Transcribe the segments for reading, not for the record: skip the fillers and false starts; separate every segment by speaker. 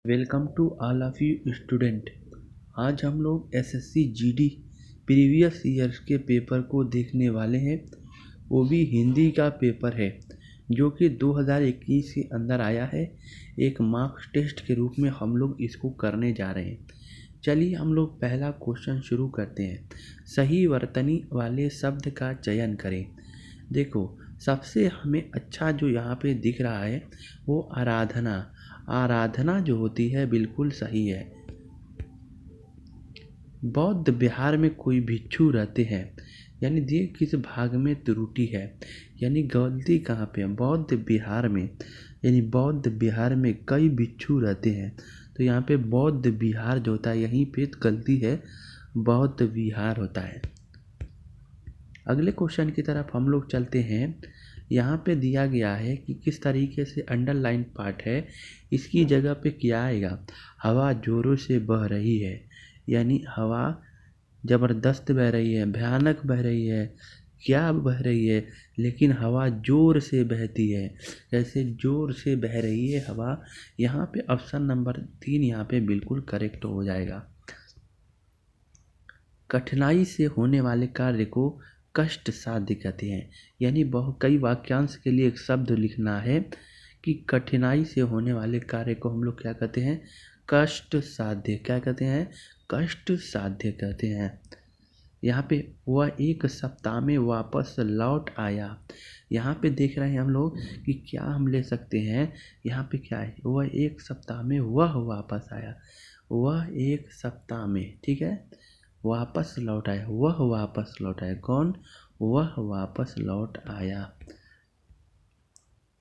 Speaker 1: Welcome to all of you student. आज हम लोग एसएससी जीडी प्रीवियस ईयर्स के पेपर को देखने वाले हैं। वो भी हिंदी का पेपर है जो कि 2021 के अंदर आया है। एक मार्क्स टेस्ट के रूप में हम लोग इसको करने जा रहे हैं। चलिए हम लोग पहला क्वेश्चन शुरू करते हैं। सही वर्तनी वाले शब्द का चयन करें। देखो, सबसे हमें अच्छा जो यहाँ पे दिख रहा है वो आराधना। आराधना जो होती है बिल्कुल सही है। बौद्ध विहार में कोई भिक्षु रहते हैं, यानी दिए किस भाग में त्रुटि है, यानी गलती कहाँ पे है। बौद्ध विहार में, यानी बौद्ध विहार में कई भिक्षु रहते हैं, तो यहाँ पे बौद्ध विहार जो होता है यहीं पे गलती है, बौद्ध विहार होता है। अगले क्वेश्चन की तरफ हम लोग चलते हैं। यहाँ पे दिया गया है कि किस तरीके से अंडरलाइन पार्ट है, इसकी जगह पे क्या आएगा। हवा जोरों से बह रही है, यानी हवा ज़बरदस्त बह रही है, भयानक बह रही है, क्या बह रही है, लेकिन हवा जोर से बहती है। जैसे जोर से बह रही है हवा, यहाँ पे ऑप्शन नंबर 3 यहाँ पे बिल्कुल करेक्ट हो जाएगा। कठिनाई से होने वाले कार्य को कष्ट साध्य कहते हैं, यानी कई वाक्यांश के लिए एक शब्द लिखना है कि कठिनाई से होने वाले कार्य को हम लोग क्या कहते हैं, कष्ट साध्य। क्या कहते हैं, कष्ट साध्य कहते हैं। यहाँ पे वह एक सप्ताह में वापस लौट आया। यहाँ पे देख रहे हैं हम लोग कि क्या हम ले सकते हैं। यहाँ पे क्या है, वह एक सप्ताह में वह वापस आया। वह एक सप्ताह में, ठीक है, वापस लौट आया। वह वापस लौट आया। कौन, वह वापस लौट आया।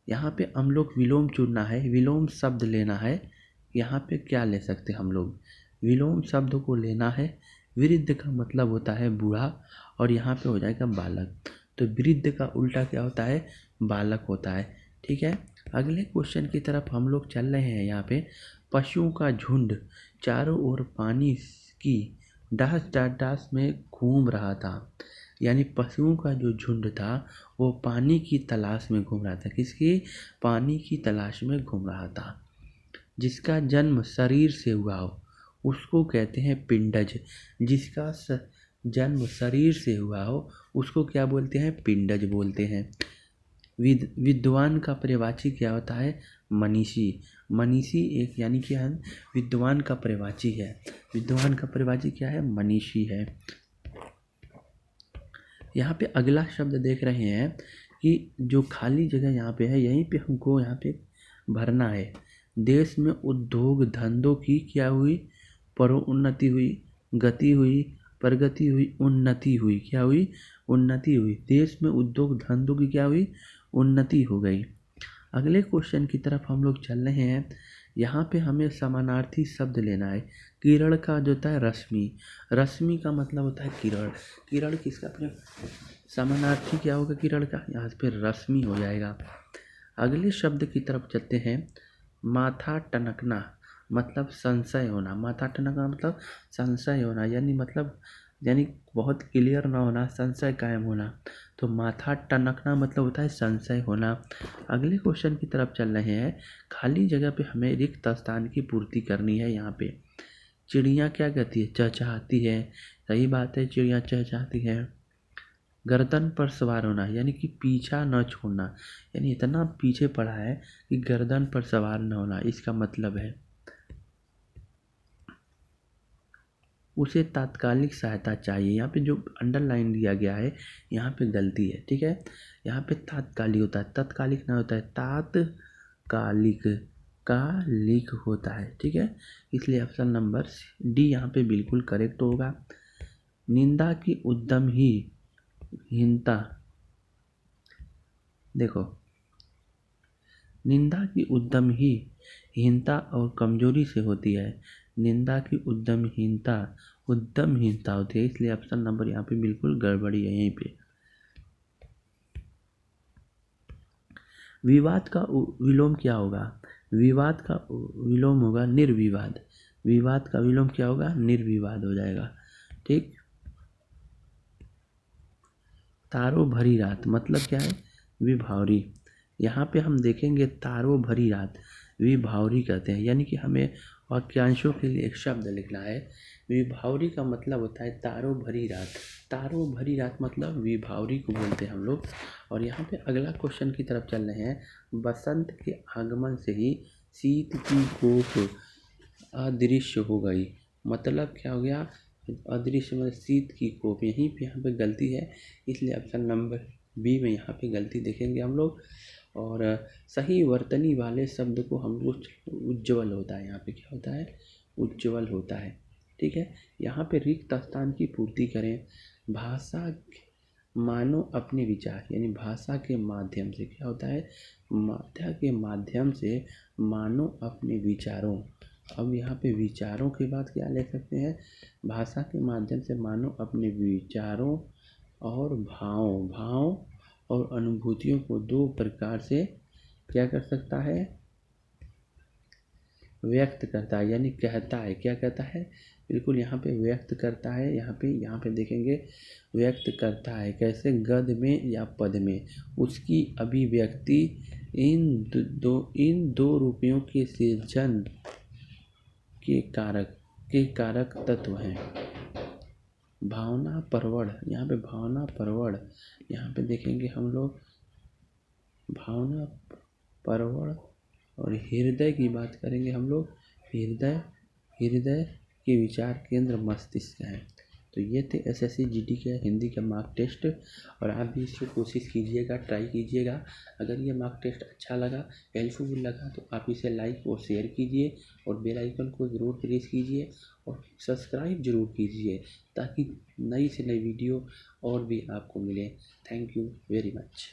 Speaker 1: यहाँ पे हम लोग विलोम चुनना है, विलोम शब्द लेना है। यहाँ पे क्या ले सकते हैं हम लोग, विलोम शब्द को लेना है। वृद्ध का मतलब होता है बूढ़ा, और यहाँ पे हो जाएगा बालक। तो वृद्ध का उल्टा क्या होता है, बालक होता है। ठीक है, अगले क्वेश्चन की तरफ हम लोग चल रहे हैं। यहाँ पे पशुओं का झुंड चारों ओर पानी की डास डास में घूम रहा था, यानी पशुओं का जो झुंड था वो पानी की तलाश में घूम रहा था। किसकी, पानी की तलाश में घूम रहा था। जिसका जन्म शरीर से हुआ हो उसको कहते हैं पिंडज। जिसका जन्म शरीर से हुआ हो उसको क्या बोलते हैं, पिंडज बोलते हैं। विद्वान का पर्यायवाची क्या होता है, मनीषी। मनीषी एक, यानी क्या है, विद्वान का पर्यायवाची है। विद्वान का पर्यायवाची क्या है, मनीषी है। यहाँ पे अगला शब्द देख रहे हैं कि जो खाली जगह यहाँ पे है यहीं पे हमको यहाँ पे भरना है। देश में उद्योग धंधों की क्या हुई, परोन्नति हुई, गति हुई, प्रगति हुई, उन्नति हुई। क्या हुई, उन्नति हुई। देश में उद्योग धंधों की क्या हुई, उन्नति हो गई। अगले क्वेश्चन की तरफ हम लोग चल रहे हैं। यहाँ पे हमें समानार्थी शब्द लेना है। किरण का जो होता है रश्मि। रश्मि का मतलब होता है किरण। किरण किसका, अपने समानार्थी क्या होगा किरण का, यहाँ पे रश्मि हो जाएगा। अगले शब्द की तरफ चलते हैं। माथा टनकना मतलब संशय होना। माथा टनकना मतलब संशय होना, यानी बहुत क्लियर ना होना, संशय कायम होना। तो माथा टनकना मतलब होता है संशय होना। अगले क्वेश्चन की तरफ चल रहे हैं। खाली जगह पे हमें रिक्त स्थान की पूर्ति करनी है। यहाँ पे चिड़िया क्या कहती है, चहचहाती है। सही बात है, चिड़िया चहचहाती है। गर्दन पर सवार होना, यानी कि पीछा न छोड़ना, यानी इतना पीछे पड़ा है कि गर्दन पर सवार न होना, इसका मतलब है। उसे तात्कालिक सहायता चाहिए। यहाँ पे जो अंडरलाइन दिया गया है यहाँ पे गलती है। ठीक है, यहाँ पे तात्कालिक होता है, तत्कालिक ना होता है, तात्कालिक कालिक होता है। ठीक है, इसलिए ऑप्शन नंबर डी यहाँ पे बिल्कुल करेक्ट होगा। निंदा की उद्यम ही हीनता, देखो, निंदा की उद्यम ही हीनता और कमजोरी से होती है। निंदा की उद्यमहीनता होती है, इसलिए ऑप्शन नंबर यहाँ पे बिल्कुल गड़बड़ी है। यहीं पे विवाद का विलोम क्या होगा, विवाद का विलोम होगा निर्विवाद। विवाद का विलोम क्या होगा, निर्विवाद हो जाएगा। ठीक, तारों भरी रात मतलब क्या है, विभावरी। यहाँ पे हम देखेंगे तारों भरी रात, विभावरी कहते हैं। यानी कि हमें वाक्यांशों के लिए एक शब्द लिखना है। विभावरी का मतलब होता है तारों भरी रात। तारों भरी रात मतलब विभावरी को बोलते हैं हम लोग। और यहाँ पे अगला क्वेश्चन की तरफ चल रहे हैं। बसंत के आगमन से ही शीत की कोप अदृश्य हो गई। मतलब क्या हो गया? अदृश्य मतलब शीत की कोप। यहीं पे यहाँ पे गलती है, इसलिए ऑप्शन नंबर बी में यहाँ पे गलती देखेंगे हम लोग। और सही वर्तनी वाले शब्द को हम लोग उज्ज्वल होता है। यहाँ पे क्या होता है? उज्ज्वल होता है। ठीक है। यहाँ पे रिक्त स्थान की पूर्ति करें। भाषा मानो अपने विचार, यानी भाषा के माध्यम से क्या होता है? माध्या के माध्यम से मानो अपने विचारों। अब यहाँ पे विचारों के बाद क्या ले सकते हैं? भाषा के माध्यम से मानो अपने विचारों और भाव और अनुभूतियों को दो प्रकार से क्या कर सकता है? व्यक्त करता है, यानी कहता है। क्या कहता है? बिल्कुल यहाँ पे व्यक्त करता है। यहाँ पे देखेंगे, व्यक्त करता है कैसे? गद्य में या पद में। उसकी अभिव्यक्ति इन दो रूपों के सृजन के कारक तत्व हैं। भावना परवड़, यहाँ पे भावना परवड़, यहाँ पे देखेंगे हम लोग भावना परवड़। और हृदय की बात करेंगे हम लोग। हृदय के विचार केंद्र मस्तिष्क है। तो ये थे एसएससी जीडी के हिंदी का मार्क टेस्ट। और आप भी इसको कोशिश कीजिएगा, ट्राई कीजिएगा। अगर ये मार्क टेस्ट अच्छा लगा, हेल्पफुल लगा, तो आप इसे लाइक और शेयर कीजिए और बेल आइकन को ज़रूर प्रेस कीजिए और सब्सक्राइब ज़रूर कीजिए, ताकि नई से नई वीडियो और भी आपको मिले। Thank you very much.